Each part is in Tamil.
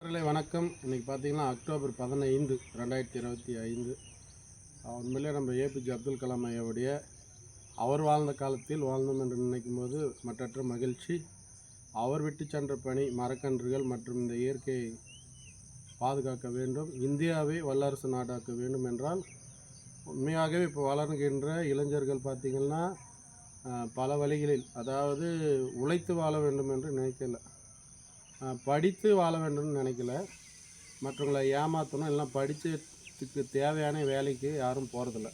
நண்பர்களே வணக்கம். இன்றைக்கி பார்த்தீங்கன்னா அக்டோபர் 15, 2025. உண்மையிலே நம்ம ஏபிஜே அப்துல் கலாம் ஐயாவுடைய அவர் வாழ்ந்த காலத்தில் வாழ்ந்தோம் என்று நினைக்கும் போது மற்றற்ற மகிழ்ச்சி. அவர் விட்டு சென்ற பணி மரக்கன்றுகள் மற்றும் இந்த இயற்கையை பாதுகாக்க வேண்டும், இந்தியாவை வல்லரசு நாடாக்க வேண்டும் என்றால் உண்மையாகவே இப்போ வளர்கின்ற இளைஞர்கள் பார்த்திங்கன்னா பல வழிகளில், அதாவது உழைத்து வாழ வேண்டும் என்று நினைக்கல, படித்து வாழ வேண்டும்னு நினைக்கல, மற்றவங்களை ஏமாற்றணும், எல்லாம் படித்ததுக்கு தேவையான வேலைக்கு யாரும் போகிறதில்ல.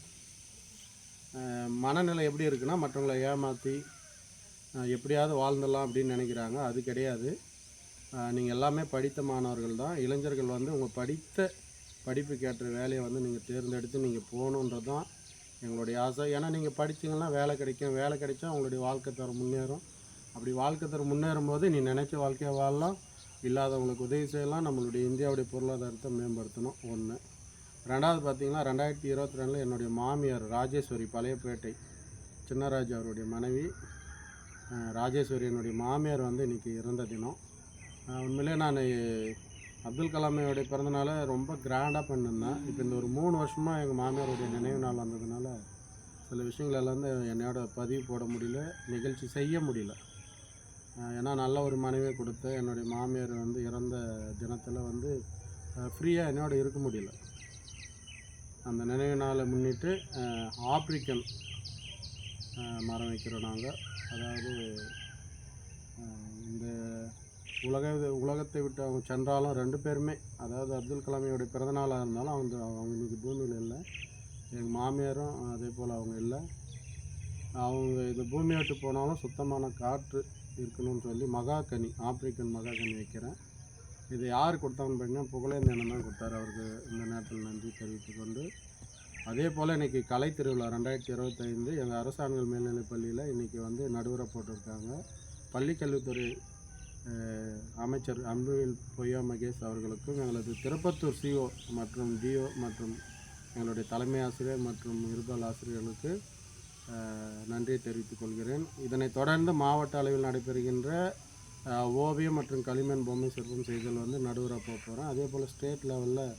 மனநிலை எப்படி இருக்குன்னா, மற்றவங்களை ஏமாற்றி எப்படியாவது வாழ்ந்துடலாம் அப்படின்னு நினைக்கிறாங்க. அது கிடையாது. நீங்கள் எல்லாமே படித்த மாணவர்கள் தான். இளைஞர்கள் வந்து உங்கள் படித்த படிப்புக்கு ஏற்ற வேலையை வந்து நீங்கள் தேர்ந்தெடுத்து நீங்கள் போகணுன்றது தான் எங்களுடைய ஆசை. ஏன்னா நீங்கள் படித்தீங்கன்னா வேலை கிடைக்கும், வேலை கிடைச்சா உங்களுடைய வாழ்க்கை தரம் முன்னேறும். அப்படி வாழ்க்கை தரம் முன்னேறும் போது நீ நினச்ச வாழ்க்கையை வாழலாம், இல்லாதவங்களுக்கு உதவி செய்யலாம், நம்மளுடைய இந்தியாவுடைய பொருளாதாரத்தை மேம்படுத்தணும். ஒன்று. ரெண்டாவது பார்த்திங்கன்னா 2022 என்னுடைய மாமியார் ராஜேஸ்வரி, பழையப்பேட்டை சின்னராஜ் அவருடைய மனைவி ராஜேஸ்வரி, என்னுடைய மாமியார் வந்து இன்றைக்கி இறந்த தினம். உண்மையிலே நான் அப்துல் கலாமையோடைய பிறந்தநாளை ரொம்ப கிராண்டாக பண்ணியிருந்தேன். இப்போ இந்த ஒரு 3 வருஷமாக எங்கள் மாமியாருடைய நினைவு நாள் வந்ததுனால சில விஷயங்கள் எல்லாம் என்னோட பதிவு போட முடியல, நிகழ்ச்சி செய்ய முடியல. ஏன்னா நல்ல ஒரு மனைவியை கொடுத்த என்னுடைய மாமியார் வந்து இறந்த தினத்தில் வந்து ஃப்ரீயாக என்னோட இருக்க முடியல. அந்த நினைவு நாளை முன்னிட்டு ஆப்ரிக்கன் மரம் வைக்கிறோம் நாங்கள். அதாவது இந்த உலகத்தை விட்டு அவங்க சென்றாலும் 2 பேருமே, அதாவது அப்துல் கலாமியோடைய பிறந்தநாளாக இருந்தாலும் அவங்க இன்றைக்கி பூமியில் இல்லை. எங்கள் மாமியாரும் அதே போல் அவங்க இல்லை. அவங்க இந்த பூமியை விட்டு போனாலும் சுத்தமான காற்று இருக்கணும்னு சொல்லி மகாகனி, ஆப்ரிக்கன் மகாகனி வைக்கிறேன். இது யார் கொடுத்தாங்கன்னு பார்த்தீங்கன்னா புகழேந்தேனன் தான் கொடுத்தாரு. அவருக்கு இந்த நேரத்தில் நன்றி தெரிவித்து கொண்டு, அதே போல் இன்றைக்கி கலை திருவிழா 2025 எங்கள் அரசாங்க மேல்நிலைப் பள்ளியில் இன்றைக்கி வந்து நடுவரை போட்டிருக்காங்க. பள்ளிக்கல்வித்துறை அமைச்சர் அன்பில் பொய்யா மகேஷ் அவர்களுக்கும், எங்களது திருப்பத்தூர் சிஓ மற்றும் டிஓ மற்றும் எங்களுடைய தலைமை ஆசிரியர் மற்றும் இருபால் ஆசிரியர்களுக்கு நன்றியை தெரிவித்துக் கொள்கிறேன். இதனைத் தொடர்ந்து மாவட்ட அளவில் நடைபெறுகின்ற ஓவியம் மற்றும் களிமண் பொம்மை சிற்பம் செய்தல் வந்து நடுவராக போகிறேன். அதே போல் ஸ்டேட் லெவலில்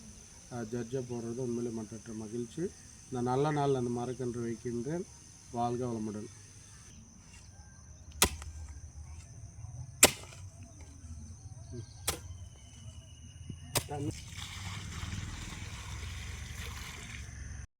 ஜட்ஜாக போடுறது உண்மையிலே மற்றற்ற மகிழ்ச்சி. இந்த நல்ல நாள் அந்த மரக்கன்று வைக்கின்றேன். வாழ்க வளமுடன்.